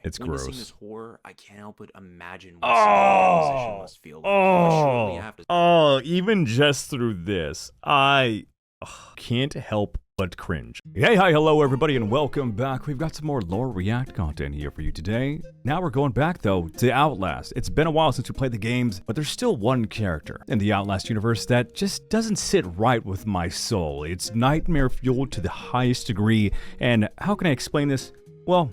It's When gross. Witnessing this horror, I can't help but imagine what someone's position must feel like. I surely have to. Even just through this, I can't help but cringe. Hey, hi, hello, everybody, and welcome back. We've got some more lore react content here for you today. Now we're going back, though, to Outlast. It's been a while since we played the games, but there's still one character in the Outlast universe that just doesn't sit right with my soul. It's nightmare fueled to the highest degree, and how can I explain this? Well,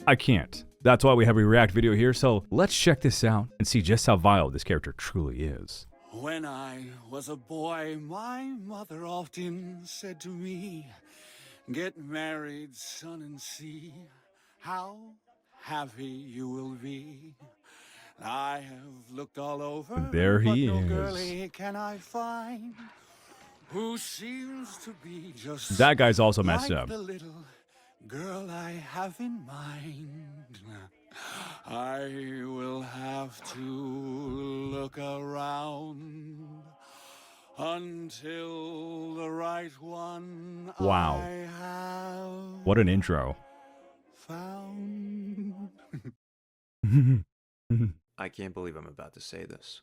I can't. That's why we have a react video here, so let's check this out and see just how vile this character truly is. When I was a boy, my mother often said to me, "Get married, son, and see how happy you will be." I have looked all over, There he but no is. girlie can I find who seems to be just That guy's also messed like up. the little girl I have in mind. I will have to look around until the right one Wow. I have What an intro. found. I can't believe I'm about to say this.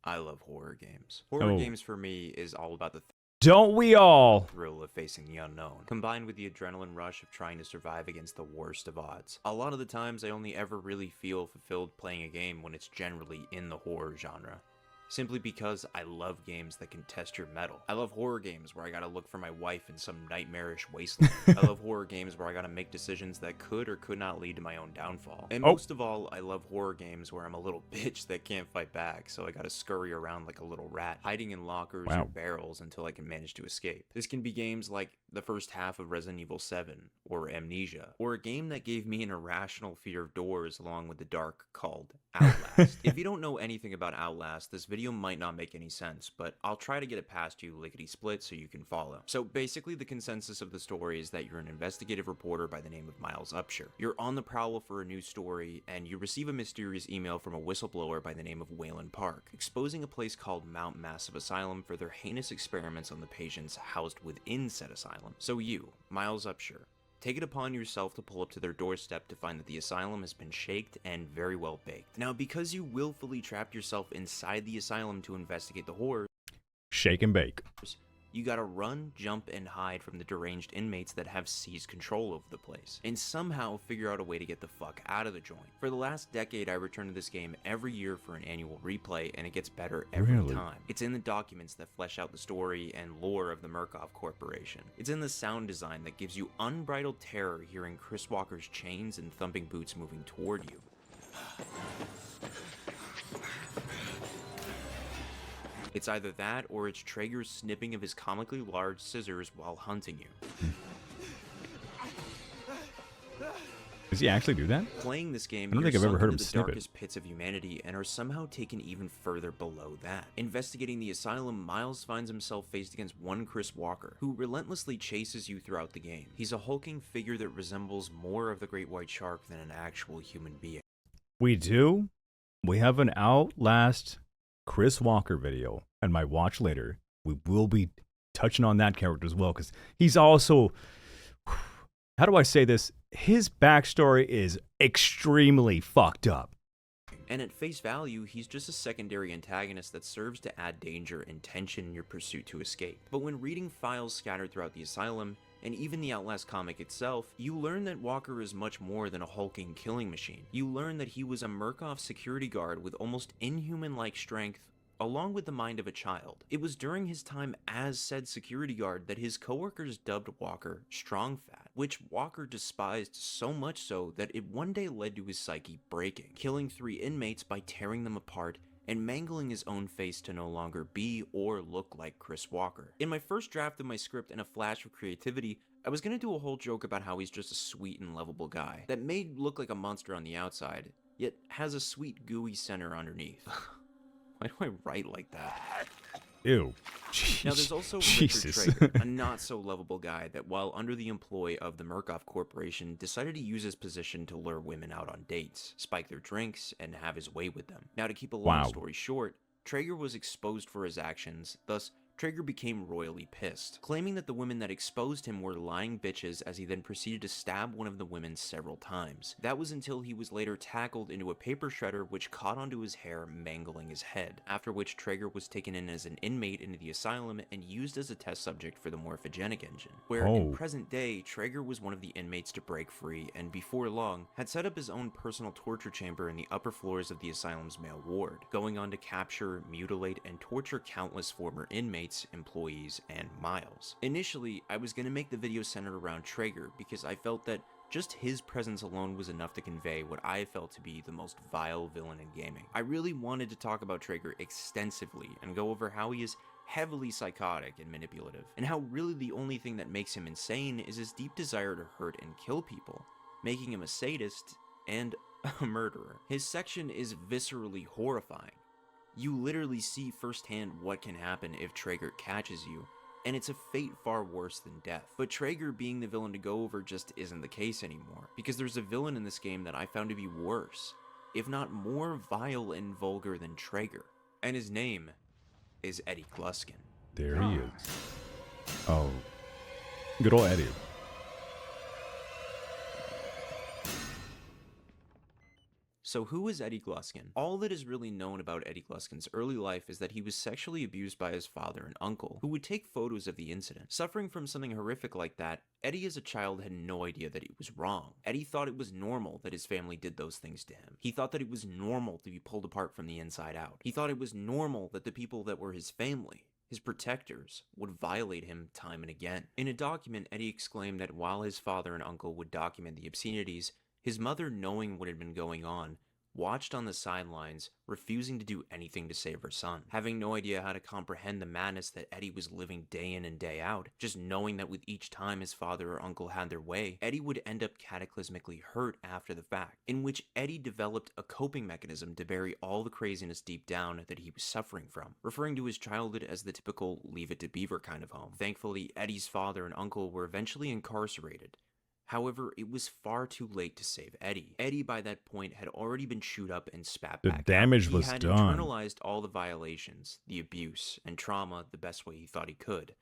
I love horror games. Horror games for me is all about the Don't we all? thrill of facing the unknown, combined with the adrenaline rush of trying to survive against the worst of odds. A lot of the times I only ever really feel fulfilled playing a game when it's generally in the horror genre. Simply because I love games that can test your mettle. I love horror games where I gotta look for my wife in some nightmarish wasteland. I love horror games where I gotta make decisions that could or could not lead to my own downfall. And most of all, I love horror games where I'm a little bitch that can't fight back, so I gotta scurry around like a little rat, hiding in lockers or barrels until I can manage to escape. This can be games like the first half of Resident Evil 7, or Amnesia, or a game that gave me an irrational fear of doors along with the dark called Outlast. If you don't know anything about Outlast, this video might not make any sense, but I'll try to get it past you lickety-split so you can follow. So basically the consensus of the story is that you're an investigative reporter by the name of Miles Upshur. You're on the prowl for a new story, and you receive a mysterious email from a whistleblower by the name of Wayland Park, exposing a place called Mount Massive Asylum for their heinous experiments on the patients housed within said asylum. So you, Miles Upshur, take it upon yourself to pull up to their doorstep to find that the asylum has been shaked and very well baked. Now, because you willfully trapped yourself inside the asylum to investigate the horrors, Shake and bake. you gotta run, jump, and hide from the deranged inmates that have seized control over the place, and somehow figure out a way to get the fuck out of the joint. For the last decade, I return to this game every year for an annual replay, and it gets better every time. It's in the documents that flesh out the story and lore of the Murkoff Corporation. It's in the sound design that gives you unbridled terror hearing Chris Walker's chains and thumping boots moving toward you. It's either that, or it's Traeger's snipping of his comically large scissors while hunting you. Does he actually do that? Playing this game, I don't think I've ever heard him the snip it. darkest pits of humanity and are somehow taken even further below that. Investigating the asylum, Miles finds himself faced against one Chris Walker, who relentlessly chases you throughout the game. He's a hulking figure that resembles more of the Great White Shark than an actual human being. We do? We have an Outlast Chris Walker video, and my watch later, we will be touching on that character as well, because he's also, how do I say this? His backstory is extremely fucked up. And at face value, he's just a secondary antagonist that serves to add danger and tension in your pursuit to escape. But when reading files scattered throughout the asylum, and even the Outlast comic itself, you learn that Walker is much more than a hulking killing machine. You learn that he was a Murkoff security guard with almost inhuman-like strength, along with the mind of a child. It was during his time as said security guard that his coworkers dubbed Walker Strong Fat, which Walker despised so much so that it one day led to his psyche breaking, killing 3 inmates by tearing them apart and mangling his own face to no longer be or look like Chris Walker. In my first draft of my script and a flash of creativity, I was gonna do a whole joke about how he's just a sweet and lovable guy that may look like a monster on the outside, yet has a sweet gooey center underneath. Why do I write like that? Ew. Now there's also Jesus. Richard Traeger, a not-so-lovable guy that while under the employ of the Murkoff Corporation decided to use his position to lure women out on dates, spike their drinks, and have his way with them. Now to keep a long story short, Traeger was exposed for his actions, thus Traeger became royally pissed, claiming that the women that exposed him were lying bitches, as he then proceeded to stab one of the women several times. That was until he was later tackled into a paper shredder which caught onto his hair, mangling his head, after which Traeger was taken in as an inmate into the asylum and used as a test subject for the morphogenic engine, where in present day, Traeger was one of the inmates to break free and before long had set up his own personal torture chamber in the upper floors of the asylum's male ward, going on to capture, mutilate, and torture countless former inmates, employees, and Miles. Initially, I was going to make the video centered around Traeger because I felt that just his presence alone was enough to convey what I felt to be the most vile villain in gaming. I really wanted to talk about Traeger extensively and go over how he is heavily psychotic and manipulative, and how really the only thing that makes him insane is his deep desire to hurt and kill people, making him a sadist and a murderer. His section is viscerally horrifying. You literally see firsthand what can happen if Traeger catches you, and it's a fate far worse than death. But Traeger being the villain to go over just isn't the case anymore, because there's a villain in this game that I found to be worse, if not more vile and vulgar than Traeger, and his name is Eddie Gluskin. There he is. Oh, good old Eddie. So who is Eddie Gluskin? All that is really known about Eddie Gluskin's early life is that he was sexually abused by his father and uncle, who would take photos of the incident. Suffering from something horrific like that, Eddie as a child had no idea that it was wrong. Eddie thought it was normal that his family did those things to him. He thought that it was normal to be pulled apart from the inside out. He thought it was normal that the people that were his family, his protectors, would violate him time and again. In a document, Eddie exclaimed that while his father and uncle would document the obscenities, his mother, knowing what had been going on, watched on the sidelines, refusing to do anything to save her son. Having no idea how to comprehend the madness that Eddie was living day in and day out, just knowing that with each time his father or uncle had their way, Eddie would end up cataclysmically hurt after the fact, in which Eddie developed a coping mechanism to bury all the craziness deep down that he was suffering from, referring to his childhood as the typical Leave It to Beaver kind of home. Thankfully, Eddie's father and uncle were eventually incarcerated. However, it was far too late to save Eddie. Eddie, by that point, had already been chewed up and spat back. The damage was done. He had internalized all the violations, the abuse, and trauma the best way he thought he could,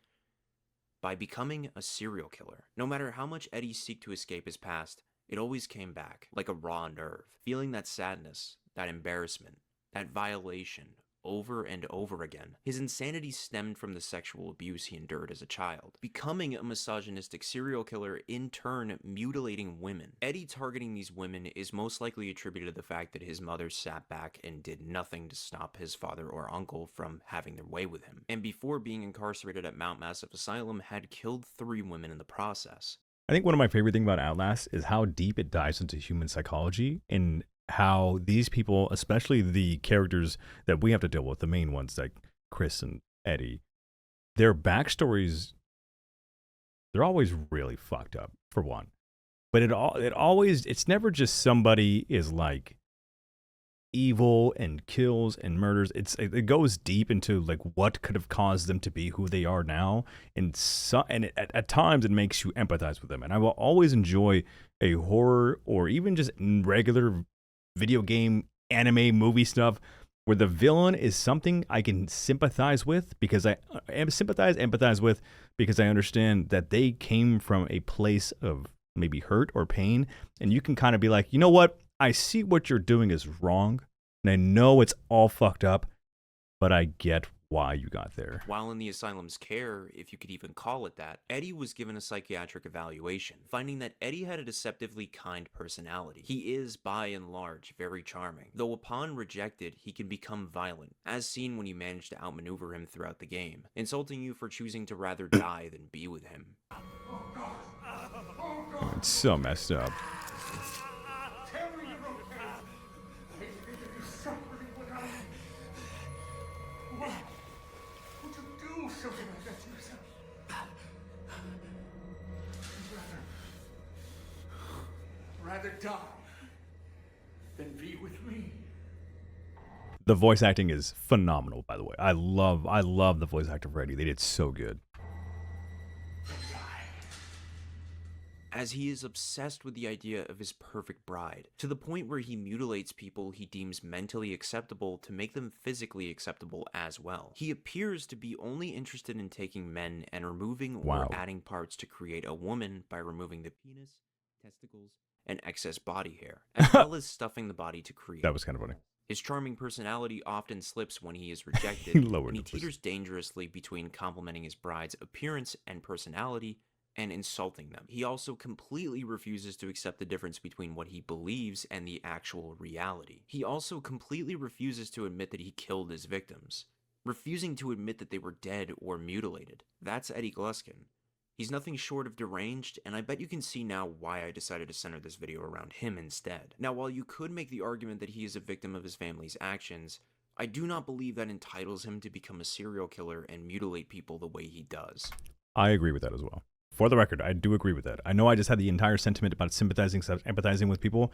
by becoming a serial killer. No matter how much Eddie sought to escape his past, it always came back, like a raw nerve, feeling that sadness, that embarrassment, that violation, over and over again. His insanity stemmed from the sexual abuse he endured as a child, becoming a misogynistic serial killer, in turn mutilating women. Eddie targeting these women is most likely attributed to the fact that his mother sat back and did nothing to stop his father or uncle from having their way with him, and before being incarcerated at Mount Massive Asylum had killed 3 women in the process. I think one of my favorite things about Outlast is how deep it dives into human psychology, and how these people, especially the characters that we have to deal with, the main ones like Chris and Eddie, their backstories, they're always really fucked up, for one. But it's never just somebody is like evil and kills and murders. It goes deep into like what could have caused them to be who they are now, and at times it makes you empathize with them. And I will always enjoy a horror or even just regular video game, anime, movie stuff where the villain is something I can sympathize with, because I empathize with because I understand that they came from a place of maybe hurt or pain, and you can kind of be like, you know what, I see what you're doing is wrong, and I know it's all fucked up, but I get why you got there. While in the asylum's care, if you could even call it that, Eddie was given a psychiatric evaluation, finding that Eddie had a deceptively kind personality. He is, by and large, very charming, though upon rejected, he can become violent, as seen when you manage to outmaneuver him throughout the game, insulting you for choosing to rather die than be with him. It's so messed up. Rather die than be with me. The voice acting is phenomenal, by the way. I love the voice actor for Eddie. They did so good. as he is obsessed with the idea of his perfect bride, to the point where he mutilates people he deems mentally acceptable to make them physically acceptable as well. He appears to be only interested in taking men and removing or adding parts to create a woman by removing the penis, testicles, and excess body hair, as well as stuffing the body to create. That was kind of funny. His charming personality often slips when he is rejected, and he teeters dangerously between complimenting his bride's appearance and personality and insulting them. He also completely refuses to accept the difference between what he believes and the actual reality. He also completely refuses to admit that he killed his victims, refusing to admit that they were dead or mutilated. That's Eddie Gluskin. He's nothing short of deranged, and I bet you can see now why I decided to center this video around him instead. Now, while you could make the argument that he is a victim of his family's actions, I do not believe that entitles him to become a serial killer and mutilate people the way he does. I agree with that as well. For the record, I do agree with that. I know I just had the entire sentiment about sympathizing, empathizing with people.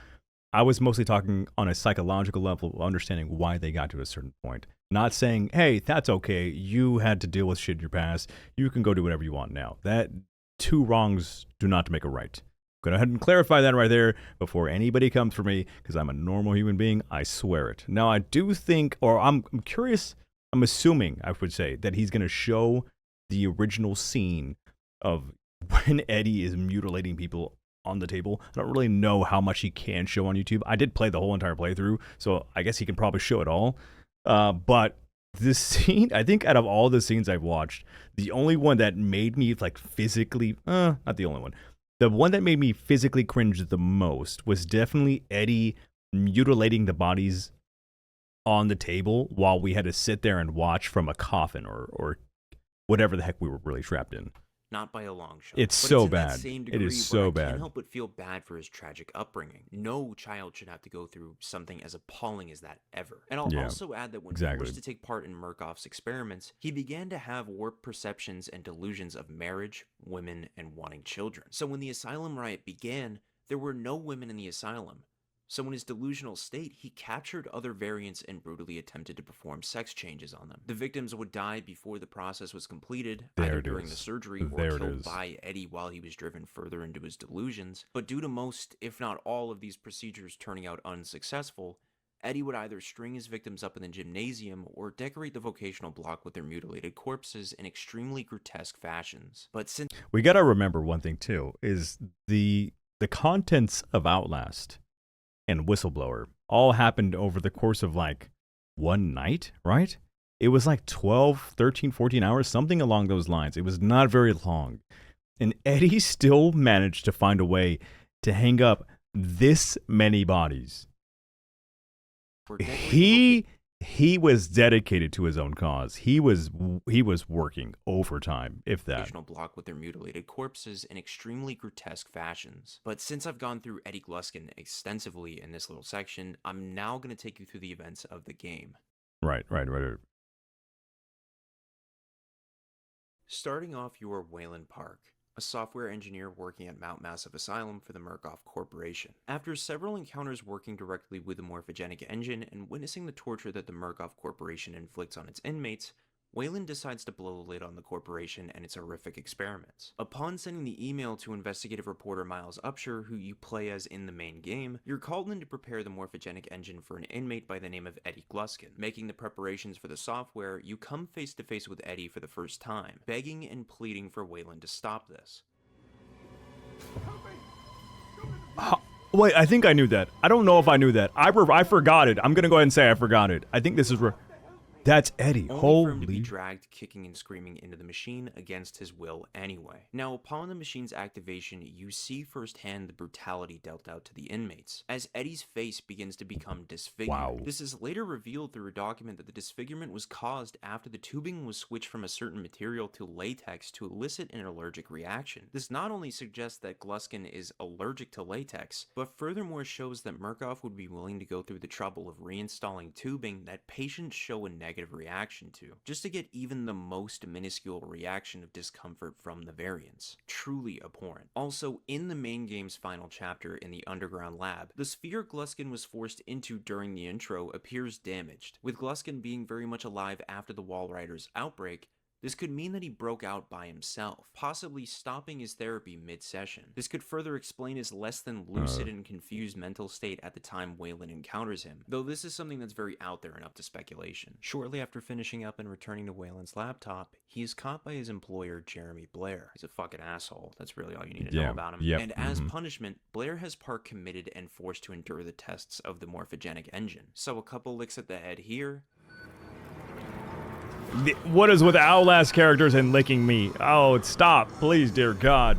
I was mostly talking on a psychological level, understanding why they got to a certain point. Not saying, hey, that's okay, you had to deal with shit in your past, you can go do whatever you want now. That two wrongs do not make a right. Go ahead and clarify that right there before anybody comes for me, because I'm a normal human being, I swear it. Now, I do think, or I'm curious, I'm assuming, I would say, that he's going to show the original scene of when Eddie is mutilating people on the table. I don't really know how much he can show on YouTube. I did play the whole entire playthrough, so I guess he can probably show it all. But this scene, I think out of all the scenes I've watched, the only one that made me like physically, not the only one, the one that made me physically cringe the most was definitely Eddie mutilating the bodies on the table while we had to sit there and watch from a coffin or whatever the heck we were really trapped in. Not by a long shot. It's so bad. It is so bad. I can't help but feel bad for his tragic upbringing. No child should have to go through something as appalling as that ever. And I'll also add that when forced to take part in Murkoff's experiments, he began to have warped perceptions and delusions of marriage, women, and wanting children. So when the asylum riot began, there were no women in the asylum. So in his delusional state, he captured other variants and brutally attempted to perform sex changes on them. The victims would die before the process was completed, either during the surgery or killed by Eddie while he was driven further into his delusions. But due to most, if not all, of these procedures turning out unsuccessful, Eddie would either string his victims up in the gymnasium or decorate the vocational block with their mutilated corpses in extremely grotesque fashions. But since we gotta remember one thing too, is the contents of Outlast and Whistleblower all happened over the course of like one night, right? It was like 12, 13, 14 hours, something along those lines. It was not very long. And Eddie still managed to find a way to hang up this many bodies. He was dedicated to his own cause. He was working overtime, if that. Block with their mutilated corpses in extremely grotesque fashions. But since I've gone through Eddie Gluskin extensively in this little section, I'm now going to take you through the events of the game. Right. Starting off, you are Wayland Park, a software engineer working at Mount Massive Asylum for the Murkoff Corporation. After several encounters working directly with the morphogenic engine and witnessing the torture that the Murkoff Corporation inflicts on its inmates, Wayland decides to blow the lid on the corporation and its horrific experiments. Upon sending the email to investigative reporter Miles Upshur, who you play as in the main game, you're called in to prepare the morphogenic engine for an inmate by the name of Eddie Gluskin. Making the preparations for the software, you come face to face with Eddie for the first time, begging and pleading for Wayland to stop this. Wait, I think I knew that. I don't know if I knew that. I forgot it. I'm gonna go ahead and say I forgot it. I think this is that's Eddie. Only for him to be dragged kicking and screaming into the machine against his will anyway. Now, upon the machine's activation, you see firsthand the brutality dealt out to the inmates, as Eddie's face begins to become disfigured. Wow. This is later revealed through a document that the disfigurement was caused after the tubing was switched from a certain material to latex to elicit an allergic reaction. This not only suggests that Gluskin is allergic to latex, but furthermore shows that Murkoff would be willing to go through the trouble of reinstalling tubing that patients show a negative reaction to, just to get even the most minuscule reaction of discomfort from the variants. Truly abhorrent. Also, in the main game's final chapter in the underground lab, the sphere Gluskin was forced into during the intro appears damaged, with Gluskin being very much alive after the Wall Riders outbreak, This could mean that he broke out by himself, possibly stopping his therapy mid-session. This could further explain his less than lucid and confused mental state at the time Waylon encounters him, though this is something that's very out there and up to speculation. Shortly after finishing up and returning to Waylon's laptop, he is caught by his employer, Jeremy Blair. He's a fucking asshole. That's really all you need to know about him. And as punishment, Blair has Park committed and forced to endure the tests of the morphogenic engine. So a couple licks at the head here. What is with Outlast characters and licking me? Oh, stop. Please, dear God.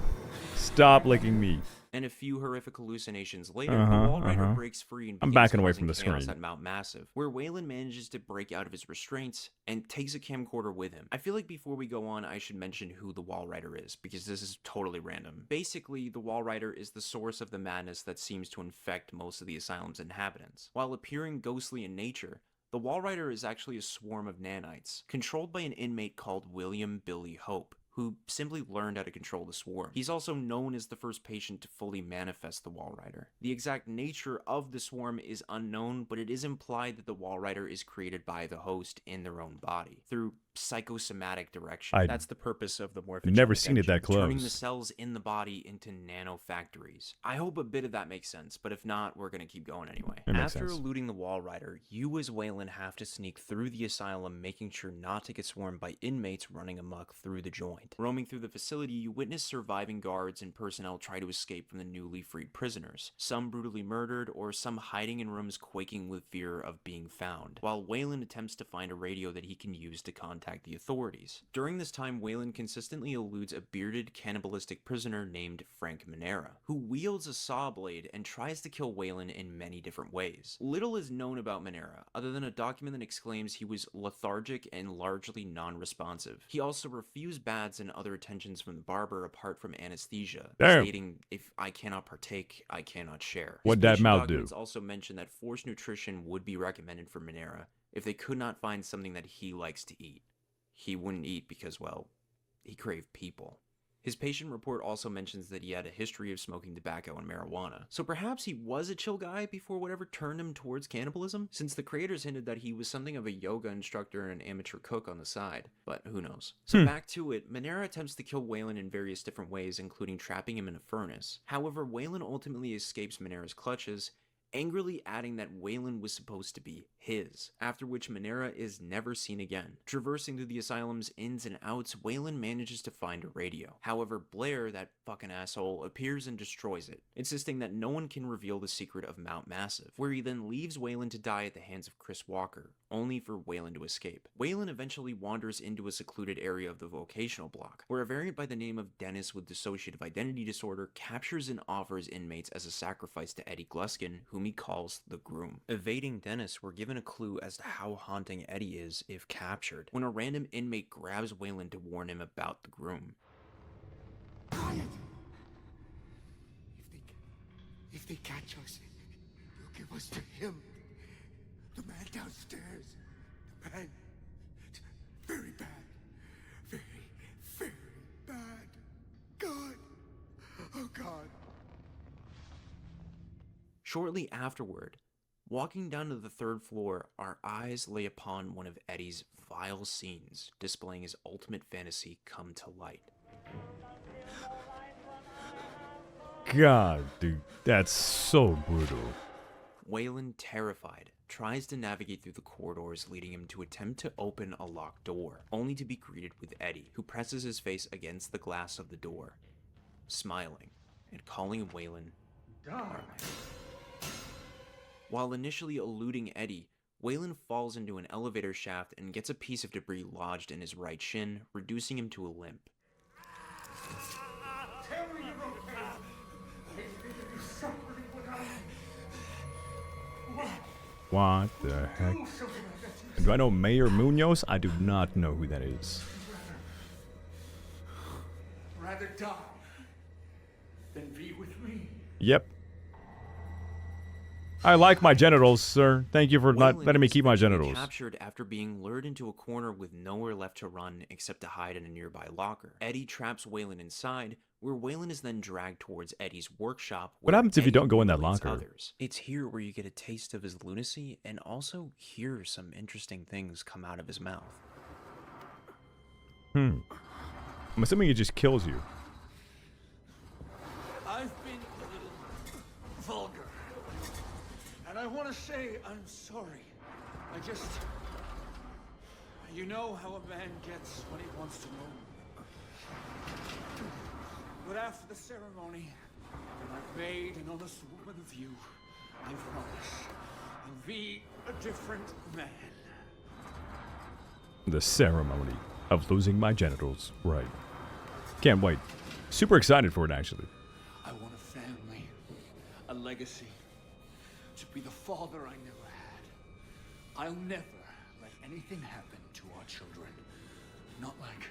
Stop licking me. And a few horrific hallucinations later, the Walrider breaks free and begins backing away causing from the chaos screen. at Mount Massive, where Waylon manages to break out of his restraints and takes a camcorder with him. I feel like before we go on, I should mention who the Walrider is, because this is totally random. Basically, the Walrider is the source of the madness that seems to infect most of the asylum's inhabitants. While appearing ghostly in nature, the Walrider is actually a swarm of nanites, controlled by an inmate called William Billy Hope, who simply learned how to control the swarm. He's also known as the first patient to fully manifest the Walrider. The exact nature of the swarm is unknown, but it is implied that the Walrider is created by the host in their own body, through psychosomatic direction. That's the purpose of the morphogenic never seen it that close. Turning the cells in the body into nanofactories. I hope a bit of that makes sense, but if not, we're gonna keep going anyway. After eluding the Walrider, you as Waylon have to sneak through the asylum, making sure not to get swarmed by inmates running amok through the joint. Roaming through the facility, you witness surviving guards and personnel try to escape from the newly freed prisoners, some brutally murdered or some hiding in rooms quaking with fear of being found, while Waylon attempts to find a radio that he can use to contact the authorities. During this time, Waylon consistently eludes a bearded, cannibalistic prisoner named Frank Manera, who wields a saw blade and tries to kill Waylon in many different ways. Little is known about Manera, other than a document that exclaims he was lethargic and largely non-responsive. He also refused baths and other attentions from the barber apart from anesthesia, stating, "If I cannot partake, I cannot share." What'd that mouth do? Documents also mention that forced nutrition would be recommended for Manera if they could not find something that he likes to eat. He wouldn't eat because, well, he craved people. His patient report also mentions that he had a history of smoking tobacco and marijuana, so perhaps he was a chill guy before whatever turned him towards cannibalism, since the creators hinted that he was something of a yoga instructor and an amateur cook on the side, but who knows. So back to it, Manera attempts to kill Waylon in various different ways, including trapping him in a furnace. However, Waylon ultimately escapes Manera's clutches, angrily adding that Waylon was supposed to be his, after which Manera is never seen again. Traversing through the asylum's ins and outs, Waylon manages to find a radio. However, Blair, that fucking asshole, appears and destroys it, insisting that no one can reveal the secret of Mount Massive, where he then leaves Waylon to die at the hands of Chris Walker, only for Waylon to escape. Waylon eventually wanders into a secluded area of the vocational block, where a variant by the name of Dennis with dissociative identity disorder captures and offers inmates as a sacrifice to Eddie Gluskin, whom he calls the Groom. Evading Dennis, we're given a clue as to how haunting Eddie is if captured, when a random inmate grabs Waylon to warn him about the Groom. Quiet! If they catch us, they'll give us to him. The man downstairs. The man. Very bad. Very, very bad. God. Oh, God. Shortly afterward, walking down to the third floor, our eyes lay upon one of Eddie's vile scenes, displaying his ultimate fantasy come to light. God, dude, that's so brutal. Waylon, terrified, tries to navigate through the corridors, leading him to attempt to open a locked door, only to be greeted with Eddie, who presses his face against the glass of the door, smiling and calling Waylon Darman. While initially eluding Eddie, Waylon falls into an elevator shaft and gets a piece of debris lodged in his right shin, reducing him to a limp. What the heck? Do I know Mayor Munoz? I do not know who that is. Rather die than be with me. Yep. I like my genitals, sir. Thank you for not letting me keep my genitals. Captured after being lured into a corner with nowhere left to run except to hide in a nearby locker. Eddie traps Waylon inside, where Waylon is then dragged towards Eddie's workshop. What happens if you don't go in that locker? Others. It's here where you get a taste of his lunacy and also hear some interesting things come out of his mouth. I'm assuming it just kills you. I've been a little vulgar. And I want to say I'm sorry. I just... You know how a man gets when he wants to know. But after the ceremony, when I've made an honest woman of you, I promise I'll be a different man. The ceremony of losing my genitals. Right. Can't wait. Super excited for it, actually. I want a family, a legacy, to be the father I never had. I'll never let anything happen to our children. Not like...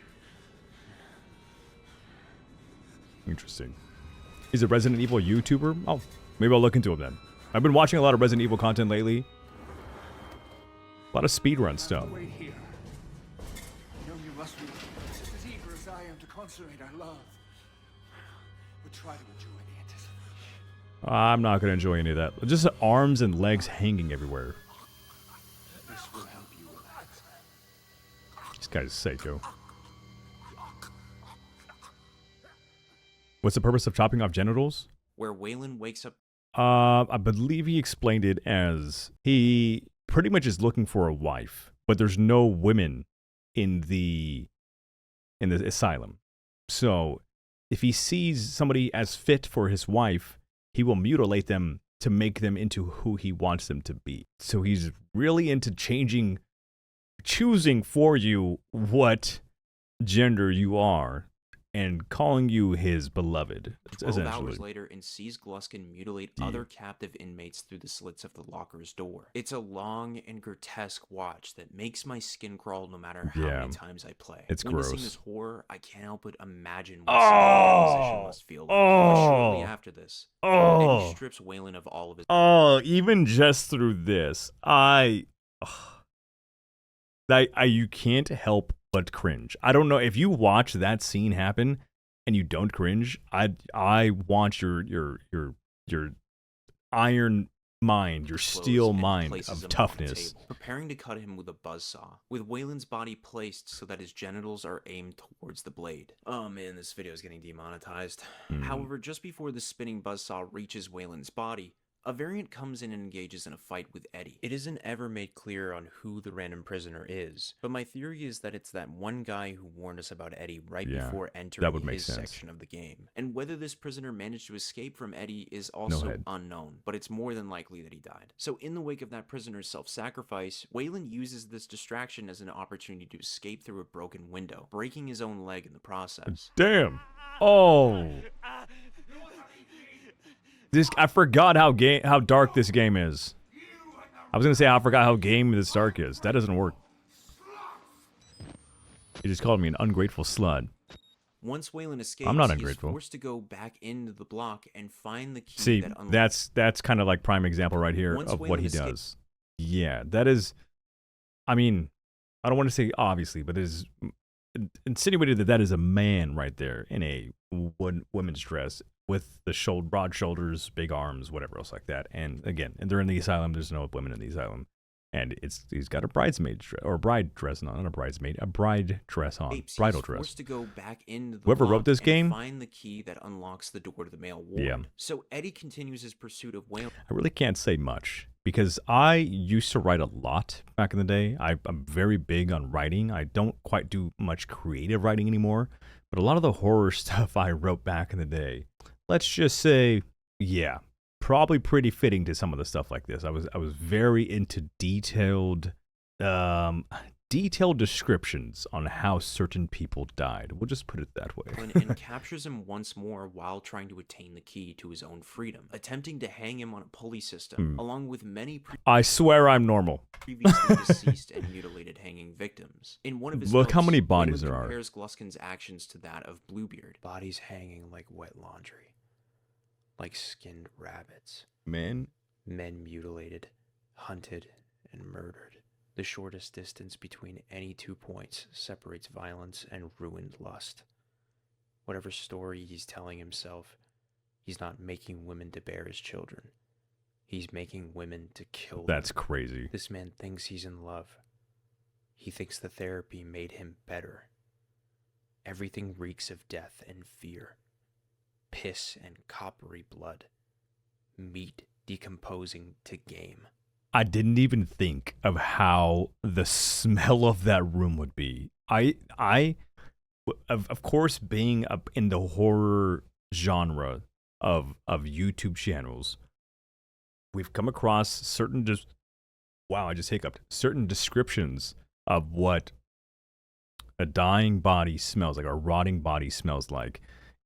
Interesting. He's a Resident Evil YouTuber? Oh, maybe I'll look into him then. I've been watching a lot of Resident Evil content lately. A lot of speedrun stuff. Wait here. I know you must be just as eager as I am to consummate our love. But try to enjoy the anticipation. I'm not going to enjoy any of that. Just arms and legs hanging everywhere. This will help you relax. This guy's psycho. What's the purpose of chopping off genitals? Where Waylon wakes up. I believe he explained it as he pretty much is looking for a wife, but there's no women in the asylum. So if he sees somebody as fit for his wife, he will mutilate them to make them into who he wants them to be. So he's really into choosing for you what gender you are, and calling you his beloved, 12 essentially. hours later and sees Gluskin mutilate other captive inmates through the slits of the locker's door. It's a long and grotesque watch that makes my skin crawl no matter how many times I play. It's Witnessing gross. this horror, I can't help but imagine what someone's position must feel like. But shortly after this, Eddie strips Waylon of all of his... Even just through this, you can't help but cringe. I don't know if you watch that scene happen and you don't cringe. I want your iron mind, your steel mind of toughness. Preparing to cut him with a buzzsaw, with Waylon's body placed so that his genitals are aimed towards the blade. Oh man, this video is getting demonetized. However, just before the spinning buzzsaw reaches Waylon's body, a variant comes in and engages in a fight with Eddie. It isn't ever made clear on who the random prisoner is, but my theory is that it's that one guy who warned us about Eddie right before entering his section of the game. And whether this prisoner managed to escape from Eddie is also unknown, but it's more than likely that he died. So in the wake of that prisoner's self-sacrifice, Waylon uses this distraction as an opportunity to escape through a broken window, breaking his own leg in the process. Damn. I forgot how dark this game is. I was gonna say I forgot how game this dark is. That doesn't work. He just called me an ungrateful slut. Once Waylon escapes, I'm not he's ungrateful. forced to go back into the block and find the key. See, that that's kind of like prime example right here of what he does. Yeah, that is. I mean, I don't want to say obviously, but it is insinuated that is a man right there in a woman's dress, with the broad shoulders, big arms, whatever else like that. And again, and they're in the asylum. There's no women in the asylum, and he's got a bridesmaid dress, or a bride dress on, not a bridesmaid, a bride dress on, bridal dress. Forced to go back into the Whoever wrote this game, find the key that unlocks the door to the male ward. Yeah. So Eddie continues his pursuit of Waylon. I really can't say much because I used to write a lot back in the day. I'm very big on writing. I don't quite do much creative writing anymore, but a lot of the horror stuff I wrote back in the day, let's just say, yeah, probably pretty fitting to some of the stuff like this. I was very into detailed descriptions on how certain people died. We'll just put it that way. And captures him once more while trying to attain the key to his own freedom, attempting to hang him on a pulley system, along with many I swear I'm normal. previously deceased and mutilated hanging victims. In one of his Look how notes, many bodies Waylon there are. compares Gluskin's actions to that of Bluebeard. Bodies hanging like wet laundry. Like skinned rabbits. Men mutilated, hunted, and murdered. The shortest distance between any 2 points separates violence and ruined lust. Whatever story he's telling himself, he's not making women to bear his children. He's making women to kill them. That's crazy. This man thinks he's in love. He thinks the therapy made him better. Everything reeks of death and fear. Piss and coppery blood. Meat decomposing to game. I didn't even think of how the smell of that room would be. Of course, being up in the horror genre of YouTube channels, we've come across certain I just hiccuped. Certain descriptions of what a dying body smells like, or a rotting body smells like.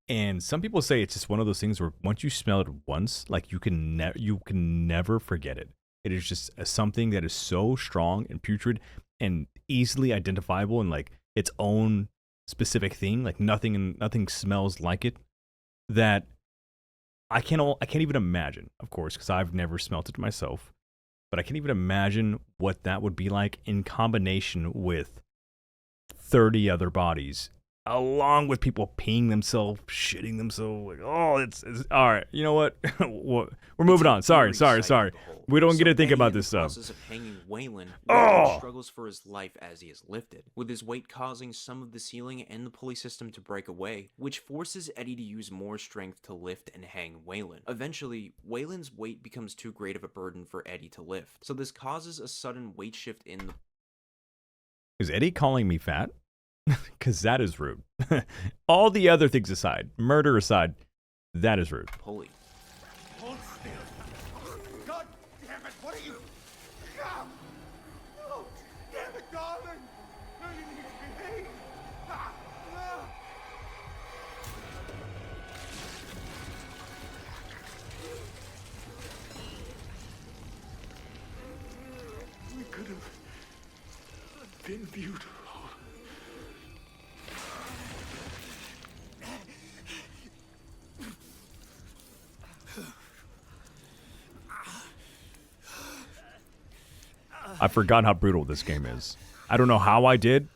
And some people say it's just one of those things where once you smell it once, like you can never forget it. It is just something that is so strong and putrid and easily identifiable in like its own specific thing. Like nothing smells like it. That I can't even imagine, of course, because I've never smelt it myself. But I can't even imagine what that would be like in combination with 30 other bodies, along with people peeing themselves, shitting themselves. Like, oh, it's all right. You know what? We're moving on. Sorry. We don't get to think about this stuff. Process of hanging Waylon, Oh! struggles for his life as he is lifted, with his weight causing some of the ceiling and the pulley system to break away, which forces Eddie to use more strength to lift and hang Waylon. Eventually, Waylon's weight becomes too great of a burden for Eddie to lift, so this causes a sudden weight shift in the... Is Eddie calling me fat? Because that is rude. All the other things aside, murder aside, that is rude. pulley. Hold still. God damn it, what are you? Ah! No, damn it, darling. No, you need to behave. Ah! Ah! We could have been beautiful. I forgot how brutal this game is. I don't know how I did.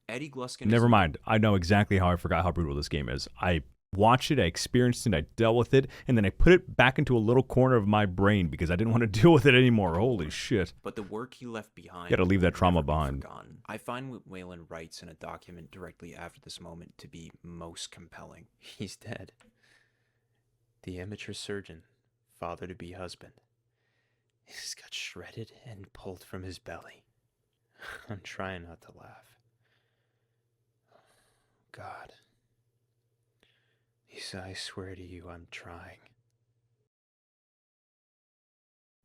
Eddie Gluskin Never mind. I know exactly how I forgot how brutal this game is. I watched it, I experienced it, I dealt with it, and then I put it back into a little corner of my brain because I didn't want to deal with it anymore. Holy shit. But the work he left behind... Gotta leave that will trauma never be behind. forgotten. I find what Waylon writes in a document directly after this moment to be most compelling. He's dead. The amateur surgeon, father-to-be husband, he's got shredded and pulled from his belly. I'm trying not to laugh. God. Lisa, I swear to you, I'm trying.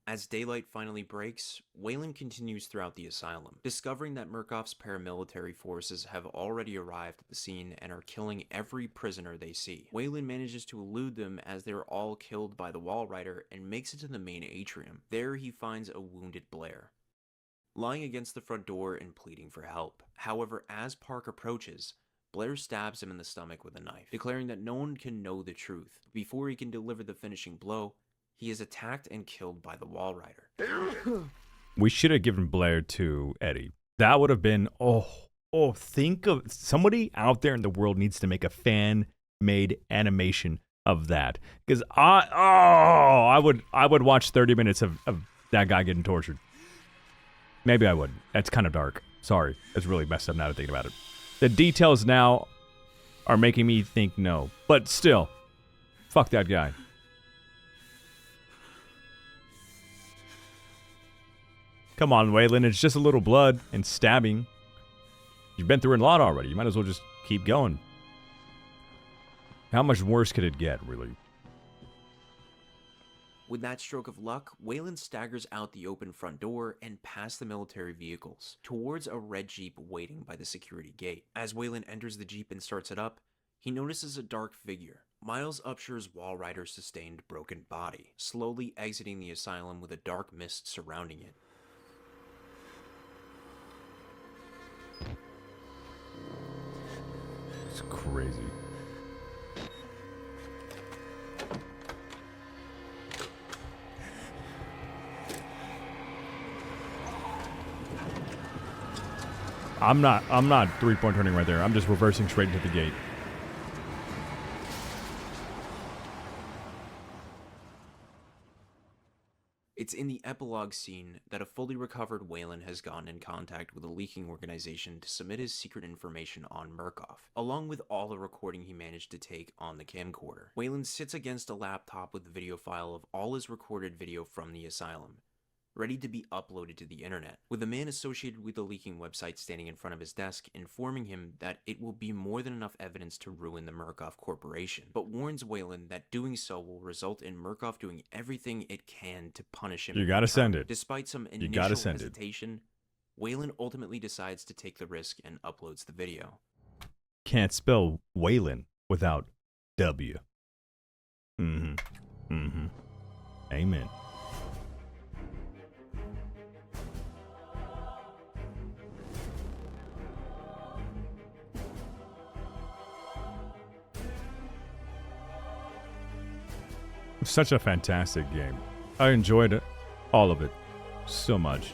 As daylight finally breaks, Waylon continues throughout the asylum, discovering that Murkoff's paramilitary forces have already arrived at the scene and are killing every prisoner they see. Waylon manages to elude them as they're all killed by the wall rider and makes it to the main atrium. There he finds a wounded Blair, lying against the front door and pleading for help. However, as Park approaches, Blair stabs him in the stomach with a knife, declaring that no one can know the truth. Before he can deliver the finishing blow, he is attacked and killed by the wall rider. We should have given Blair to Eddie. That would have been, think of somebody out there in the world needs to make a fan-made animation of that. Because I would watch 30 minutes of that guy getting tortured. Maybe I wouldn't. That's kind of dark. Sorry. It's really messed up now to think about it. The details now are making me think no. But still, fuck that guy. Come on, Waylon, it's just a little blood and stabbing. You've been through a lot already. You might as well just keep going. How much worse could it get, really? With that stroke of luck, Waylon staggers out the open front door and past the military vehicles, towards a red Jeep waiting by the security gate. As Waylon enters the Jeep and starts it up, he notices a dark figure, Miles Upsher's wall rider's sustained broken body, slowly exiting the asylum with a dark mist surrounding it. It's crazy. I'm not three-point turning right there. I'm just reversing straight into the gate. It's in the epilogue scene that a fully recovered Wayland has gotten in contact with a leaking organization to submit his secret information on Murkoff, along with all the recording he managed to take on the camcorder. Wayland sits against a laptop with the video file of all his recorded video from the asylum, ready to be uploaded to the internet, with a man associated with the leaking website standing in front of his desk informing him that it will be more than enough evidence to ruin the Murkoff Corporation, but warns Wayland that doing so will result in Murkoff doing everything it can to punish him. You gotta send it. Despite some initial hesitation, Wayland ultimately decides to take the risk and uploads the video. Can't spell Wayland without W. Amen. Such a fantastic game. I enjoyed it. All of it. So much.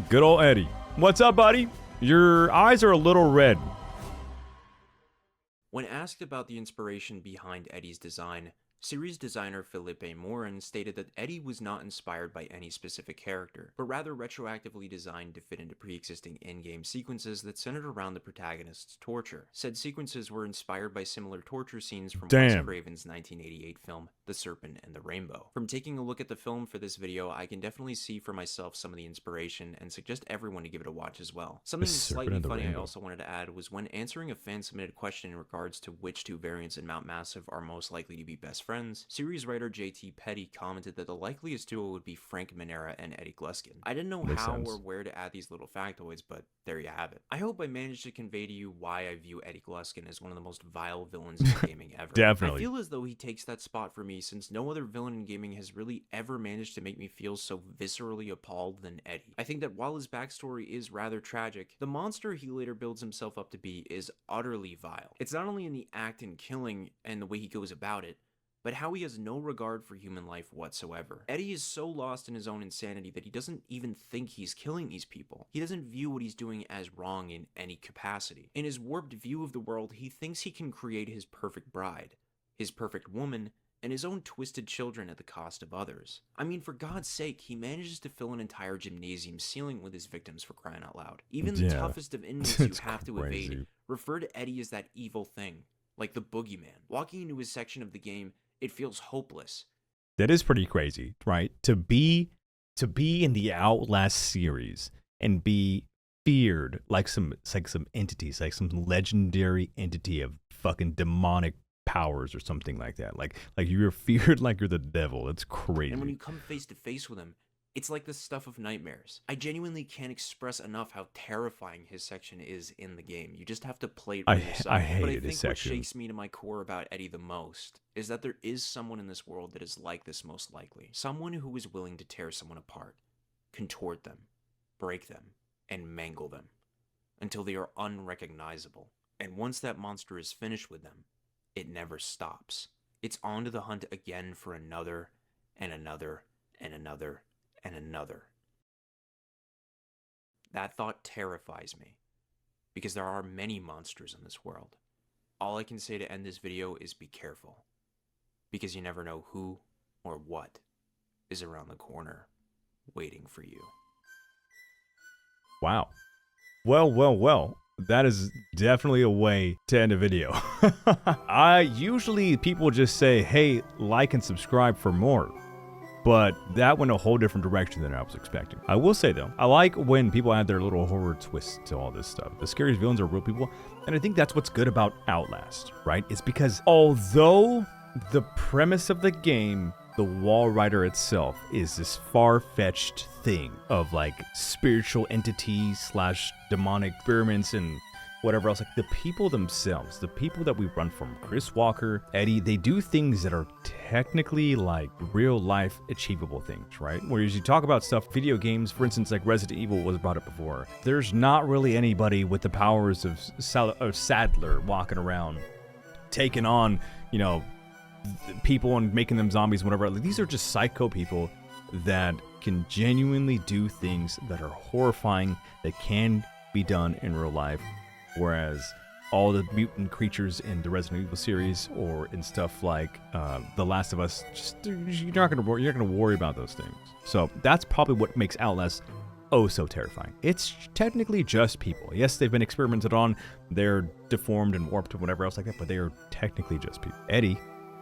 Good old Eddie. What's up, buddy? Your eyes are a little red. When asked about the inspiration behind Eddie's design, series designer Felipe Morin stated that Eddie was not inspired by any specific character, but rather retroactively designed to fit into pre-existing in-game sequences that centered around the protagonist's torture. Said sequences were inspired by similar torture scenes from Wes Craven's 1988 film, The Serpent and the Rainbow. From taking a look at the film for this video, I can definitely see for myself some of the inspiration and suggest everyone to give it a watch as well. Something slightly funny I also wanted to add was when answering a fan-submitted question in regards to which two variants in Mount Massive are most likely to be best friends, series writer JT Petty commented that the likeliest duo would be Frank Minera and Eddie Gluskin. I didn't know how or where to add these little factoids, but there you have it. I hope I managed to convey to you why I view Eddie Gluskin as one of the most vile villains in gaming ever. Definitely. I feel as though he takes that spot for me since no other villain in gaming has really ever managed to make me feel so viscerally appalled than Eddie. I think that while his backstory is rather tragic, the monster he later builds himself up to be is utterly vile. It's not only in the act and killing and the way he goes about it, but how he has no regard for human life whatsoever. Eddie is so lost in his own insanity that he doesn't even think he's killing these people. He doesn't view what he's doing as wrong in any capacity. In his warped view of the world, he thinks he can create his perfect bride, his perfect woman, and his own twisted children at the cost of others. I mean, for God's sake, he manages to fill an entire gymnasium ceiling with his victims, for crying out loud. Even the toughest of inmates you have to evade refer to Eddie as that evil thing, like the boogeyman. Walking into his section of the game, it feels hopeless. That is pretty crazy, right? To be in the Outlast series and be feared like some entities, like some legendary entity of fucking demonic powers or something like that. Like you're feared like you're the devil. It's crazy. And when you come face to face with him, it's like the stuff of nightmares. I genuinely can't express enough how terrifying his section is in the game. You just have to play it for yourself. I hated but I think his section. What shakes me to my core about Eddie the most is that there is someone in this world that is like this most likely. Someone who is willing to tear someone apart, contort them, break them, and mangle them until they are unrecognizable. And once that monster is finished with them, it never stops. It's on to the hunt again for another, and another, and another, and another. That thought terrifies me, because there are many monsters in this world. All I can say to end this video is be careful, because you never know who or what is around the corner waiting for you. Wow. Well. That is definitely a way to end a video. Usually people just say, hey, like and subscribe for more. But that went a whole different direction than I was expecting. I will say though, I like when people add their little horror twists to all this stuff. The scariest villains are real people. And I think that's what's good about Outlast, right? It's because although the premise of the game, the wall rider itself, is this far-fetched thing of like spiritual entities / demonic experiments and whatever else, like the people themselves, the people that we run from, Chris Walker, Eddie, they do things that are technically like real life achievable things, right? Whereas you talk about stuff, video games, for instance, like Resident Evil was brought up before, there's not really anybody with the powers of Sadler walking around taking on, you know, people and making them zombies, whatever. Like, these are just psycho people that can genuinely do things that are horrifying that can be done in real life. Whereas all the mutant creatures in the Resident Evil series or in stuff like The Last of Us. You're not gonna worry about those things. So that's probably what makes Outlast oh so terrifying. It's technically just people. Yes, they've been experimented on. They're deformed and warped and whatever else like that, but they are technically just people. Eddie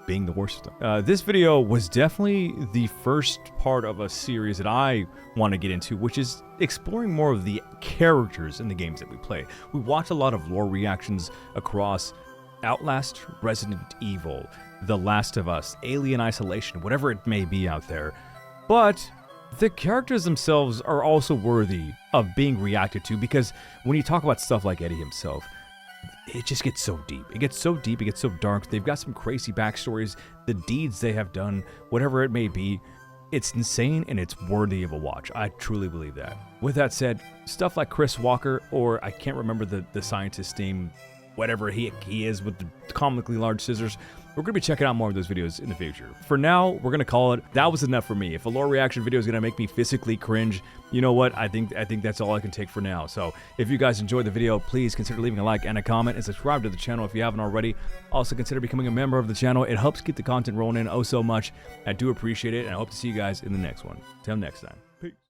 being the worst of them. This video was definitely the first part of a series that I want to get into, which is exploring more of the characters in the games that we play. We watch a lot of lore reactions across Outlast, Resident Evil, The Last of Us, Alien Isolation, whatever it may be out there. But the characters themselves are also worthy of being reacted to, because when you talk about stuff like Eddie himself, it just gets so deep. It gets so deep, it gets so dark. They've got some crazy backstories, the deeds they have done, whatever it may be. It's insane and it's worthy of a watch. I truly believe that. With that said, stuff like Chris Walker, or I can't remember the scientist's name, whatever he is with the comically large scissors, we're going to be checking out more of those videos in the future. For now, we're going to call it, that was enough for me. If a lore reaction video is going to make me physically cringe, you know what? I think that's all I can take for now. So if you guys enjoyed the video, please consider leaving a like and a comment and subscribe to the channel if you haven't already. Also consider becoming a member of the channel. It helps keep the content rolling in oh so much. I do appreciate it, and I hope to see you guys in the next one. Till next time. Peace.